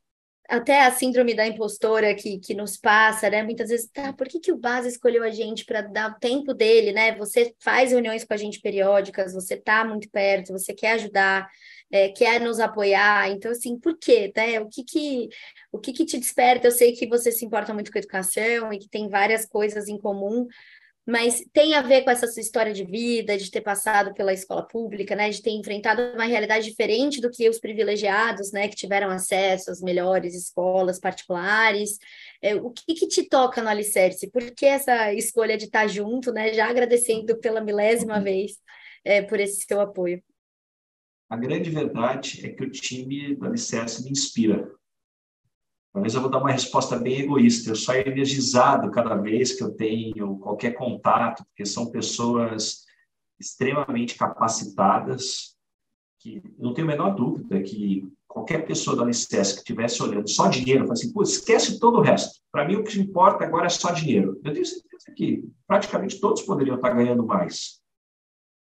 até a síndrome da impostora que nos passa, né? Muitas vezes, tá, por que o Base escolheu a gente para dar o tempo dele, né? Você faz reuniões com a gente periódicas, você tá muito perto, você quer ajudar, quer nos apoiar. Então, assim, por quê, né? O que te desperta? Eu sei que você se importa muito com a educação e que tem várias coisas em comum, mas tem a ver com essa sua história de vida, de ter passado pela escola pública, né, de ter enfrentado uma realidade diferente do que os privilegiados, né, que tiveram acesso às melhores escolas particulares. O que que te toca no Alicerce? Por que essa escolha de estar junto, né, já agradecendo pela milésima vez, por esse seu apoio? A grande verdade é que o time do Alicerce me inspira. Talvez eu vou dar uma resposta bem egoísta. Eu saio energizado cada vez que eu tenho qualquer contato, porque são pessoas extremamente capacitadas, que não tenho a menor dúvida que qualquer pessoa da Alicerce que estivesse olhando só dinheiro, fala assim, pô, esquece todo o resto. Para mim, o que importa agora é só dinheiro. Eu tenho certeza que praticamente todos poderiam estar ganhando mais,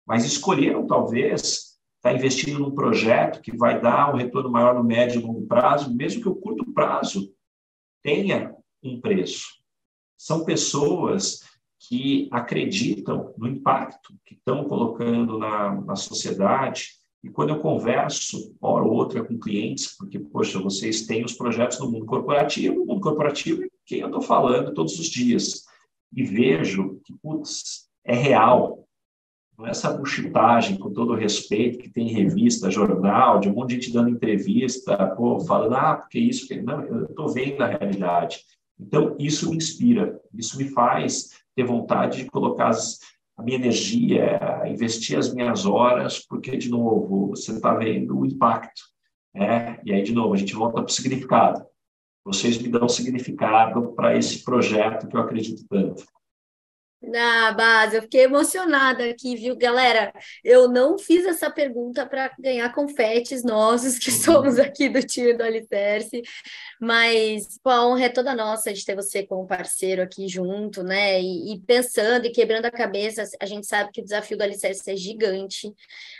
mas escolheram, talvez, estar investindo num projeto que vai dar um retorno maior no médio e longo prazo, mesmo que o curto prazo tenha um preço. São pessoas que acreditam no impacto que estão colocando na sociedade. E quando eu converso, hora ou outra, com clientes, porque, poxa, vocês têm os projetos no mundo corporativo é quem eu estou falando todos os dias. E vejo que, putz, é real. Não é essa buchitagem, com todo o respeito, que tem em revista, jornal, de um monte de gente dando entrevista, pô, falando, porque isso, porque... Não, eu estou vendo a realidade. Então, isso me inspira, isso me faz ter vontade de colocar a minha energia, investir as minhas horas, porque, de novo, você está vendo o impacto, né? E aí, de novo, a gente volta para o significado. Vocês me dão significado para esse projeto que eu acredito tanto. Na base, eu fiquei emocionada aqui, viu, galera? Eu não fiz essa pergunta para ganhar confetes nossos, que somos Uhum. aqui do time do Alicerce, mas pô, a honra é toda nossa de ter você como parceiro aqui junto, né? E pensando e quebrando a cabeça, a gente sabe que o desafio do Alicerce é gigante.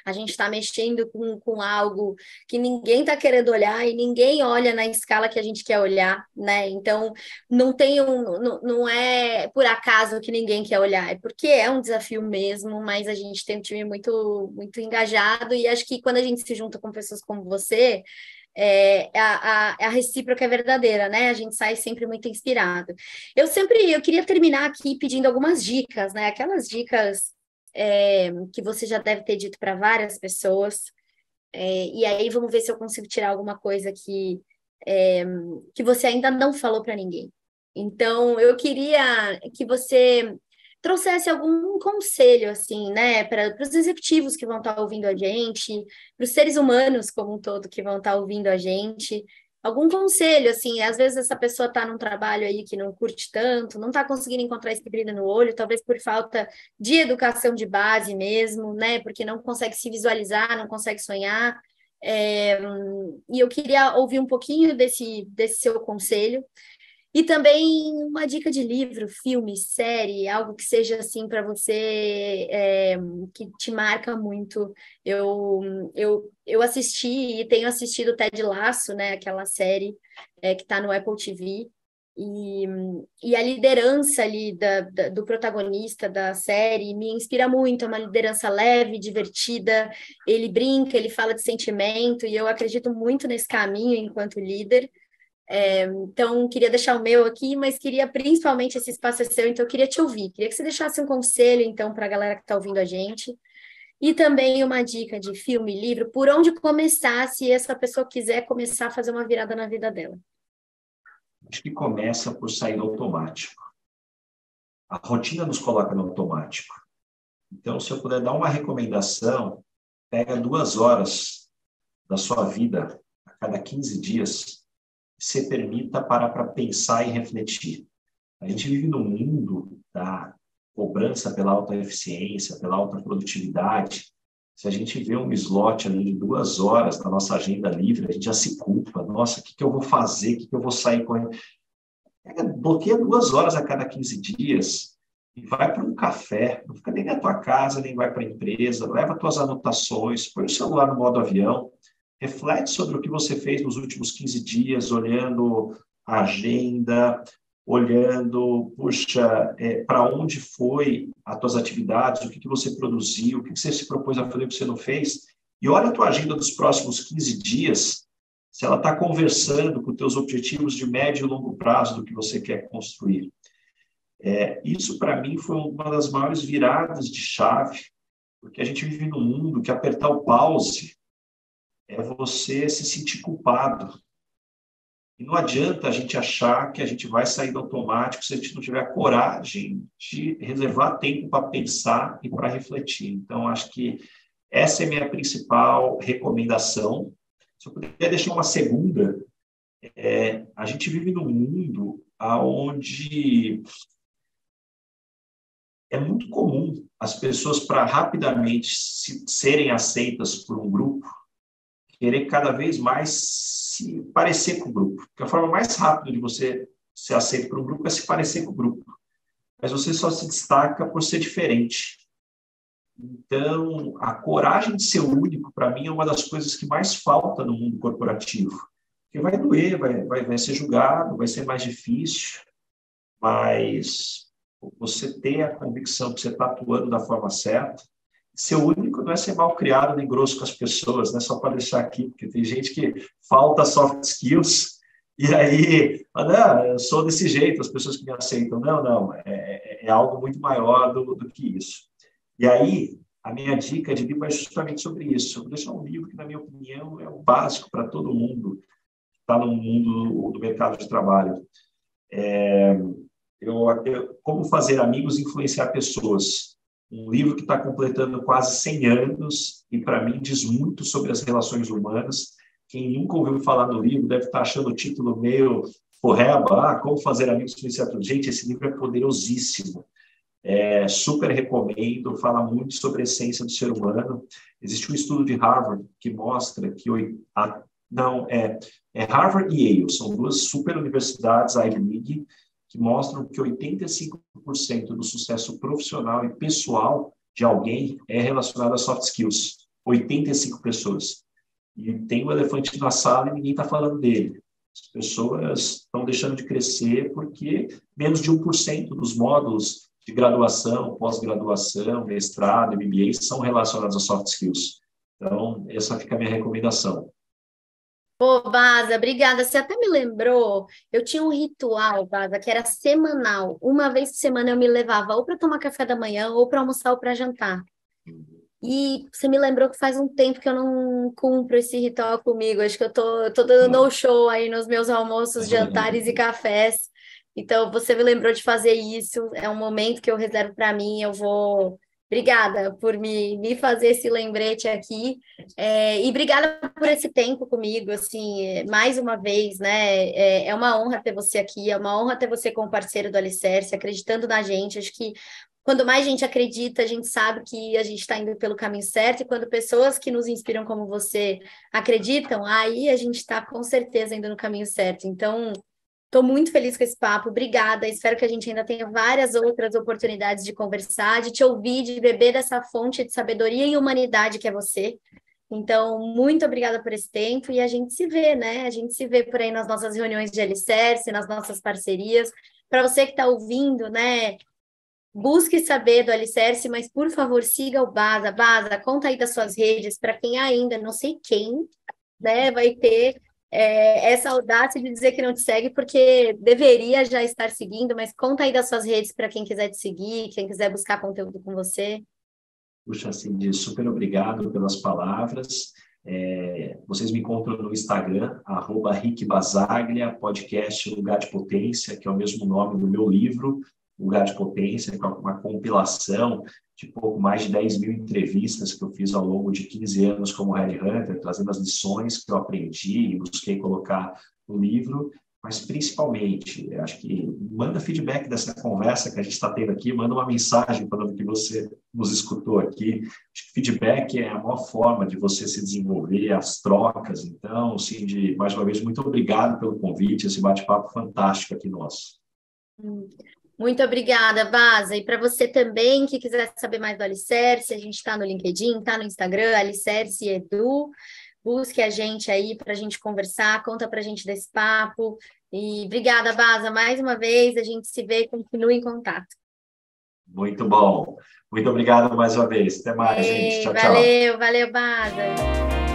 A gente está mexendo com algo que ninguém está querendo olhar e ninguém olha na escala que a gente quer olhar, né? Então, não é por acaso que ninguém quer olhar, é porque é um desafio mesmo, mas a gente tem um time muito engajado e acho que quando a gente se junta com pessoas como você, a recíproca é verdadeira, né? A gente sai sempre muito inspirado. Eu queria terminar aqui pedindo algumas dicas, né? Aquelas dicas que você já deve ter dito para várias pessoas, e aí vamos ver se eu consigo tirar alguma coisa é, que você ainda não falou para ninguém. Então, eu queria que você trouxesse algum conselho, assim, né, para os executivos que vão estar ouvindo a gente, para os seres humanos como um todo que vão estar ouvindo a gente. Algum conselho, assim, às vezes essa pessoa está num trabalho aí que não curte tanto, não está conseguindo encontrar esse brilho no olho, talvez por falta de educação de base mesmo, né, porque não consegue se visualizar, não consegue sonhar. É, e eu queria ouvir um pouquinho desse seu conselho. E também uma dica de livro, filme, série, algo que seja assim para você, que te marca muito. Eu assisti e tenho assistido Ted Lasso, né? Aquela série que está no Apple TV. E, e a liderança ali do protagonista da série me inspira muito. É uma liderança leve, divertida. Ele brinca, ele fala de sentimento, e eu acredito muito nesse caminho enquanto líder. Então, queria deixar o meu aqui, mas queria principalmente esse espaço é seu, então eu queria te ouvir. Queria que você deixasse um conselho, então, para a galera que está ouvindo a gente. E também uma dica de filme, livro, por onde começar, se essa pessoa quiser começar a fazer uma virada na vida dela. Acho que começa por sair automático. A rotina nos coloca no automático. Então, se eu puder dar uma recomendação, pega 2 horas da sua vida a cada 15 dias e se permita parar para pensar e refletir. A gente vive num mundo da cobrança pela alta eficiência, pela alta produtividade. Se a gente vê um slot ali de 2 horas na nossa agenda livre, a gente já se culpa. Nossa, o que eu vou fazer? O que eu vou sair correndo? Bloqueia 2 horas a cada 15 dias e vai para um café. Não fica nem na tua casa, nem vai para a empresa. Leva tuas anotações, põe o celular no modo avião. Reflete sobre o que você fez nos últimos 15 dias, olhando a agenda, olhando, puxa, para onde foi as tuas atividades, o que você produziu, o que você se propôs a fazer que você não fez. E olha a tua agenda dos próximos 15 dias, se ela está conversando com os teus objetivos de médio e longo prazo do que você quer construir. Isso, para mim, foi uma das maiores viradas de chave, porque a gente vive num mundo que apertar o pause é você se sentir culpado. E não adianta a gente achar que a gente vai sair do automático se a gente não tiver coragem de reservar tempo para pensar e para refletir. Então, acho que essa é a minha principal recomendação. Se eu puder deixar uma segunda, a gente vive num mundo onde é muito comum as pessoas, para rapidamente serem aceitas por um grupo, querer cada vez mais se parecer com o grupo. Porque a forma mais rápida de você ser aceito por um grupo é se parecer com o grupo. Mas você só se destaca por ser diferente. Então, a coragem de ser único, para mim, é uma das coisas que mais falta no mundo corporativo. Porque vai doer, vai ser julgado, vai ser mais difícil, mas você ter a convicção que você está atuando da forma certa. Ser único não é ser mal criado nem grosso com as pessoas, né? Só para deixar aqui, porque tem gente que falta soft skills e aí, não, eu sou desse jeito, as pessoas que me aceitam. Não, é algo muito maior do que isso. E aí, a minha dica de livro é justamente sobre isso. Eu vou deixar um livro que, na minha opinião, é o básico para todo mundo que está no mundo do mercado de trabalho. Como fazer amigos e influenciar pessoas. Um livro que está completando quase 100 anos e, para mim, diz muito sobre as relações humanas. Quem nunca ouviu falar no livro deve estar achando o título meio porreba, Como Fazer Amigos e Influenciar Pessoas. Gente, esse livro é poderosíssimo. Super recomendo, fala muito sobre a essência do ser humano. Existe um estudo de Harvard que mostra que... Harvard e Yale, são duas super universidades, Ivy League, que mostram que 85% do sucesso profissional e pessoal de alguém é relacionado a soft skills. 85 pessoas. E tem um elefante na sala e ninguém está falando dele. As pessoas estão deixando de crescer porque menos de 1% dos módulos de graduação, pós-graduação, mestrado, MBA são relacionados a soft skills. Então, essa fica a minha recomendação. Pô, Baza, obrigada. Você até me lembrou, eu tinha um ritual, Baza, que era semanal. Uma vez por semana eu me levava ou para tomar café da manhã, ou para almoçar, ou para jantar. E você me lembrou que faz um tempo que eu não cumpro esse ritual comigo. Acho que eu tô dando no-show aí nos meus almoços, jantares e cafés. Então, você me lembrou de fazer isso. É um momento que eu reservo para mim. Eu vou. Obrigada por me fazer esse lembrete aqui. E obrigada por esse tempo comigo. Assim, mais uma vez, né? É uma honra ter você aqui. É uma honra ter você como parceiro do Alicerce, acreditando na gente. Acho que quando mais gente acredita, a gente sabe que a gente está indo pelo caminho certo, e quando pessoas que nos inspiram como você acreditam, aí a gente está com certeza indo no caminho certo. Então, estou muito feliz com esse papo, obrigada. Espero que a gente ainda tenha várias outras oportunidades de conversar, de te ouvir, de beber dessa fonte de sabedoria e humanidade que é você. Então, muito obrigada por esse tempo e a gente se vê, né? A gente se vê por aí nas nossas reuniões de alicerce, nas nossas parcerias. Para você que está ouvindo, né? Busque saber do Alicerce, mas por favor, siga o Baza. Baza, conta aí das suas redes, para quem ainda, não sei quem, né, vai ter essa audácia de dizer que não te segue, porque deveria já estar seguindo, mas conta aí das suas redes para quem quiser te seguir, quem quiser buscar conteúdo com você. Puxa, Cindy, super obrigado pelas palavras. Vocês me encontram no Instagram, @RickBasaglia, podcast Lugar de Potência, que é o mesmo nome do meu livro, Lugar de Potência, que é uma compilação de pouco mais de 10 mil entrevistas que eu fiz ao longo de 15 anos como headhunter, trazendo as lições que eu aprendi e busquei colocar no livro. Mas, principalmente, eu acho que manda feedback dessa conversa que a gente está tendo aqui, manda uma mensagem falando que você nos escutou aqui. Acho que feedback é a maior forma de você se desenvolver, as trocas. Então, Cindy, mais uma vez, muito obrigado pelo convite, esse bate-papo fantástico aqui nosso. Muito obrigada, Baza. E para você também que quiser saber mais do Alicerce, a gente está no LinkedIn, está no Instagram, Alicerce Edu. Busque a gente aí para a gente conversar, conta para a gente desse papo. E obrigada, Baza, mais uma vez. A gente se vê e continua em contato. Muito bom. Muito obrigado mais uma vez. Até mais, gente. Tchau, tchau. Valeu, Baza.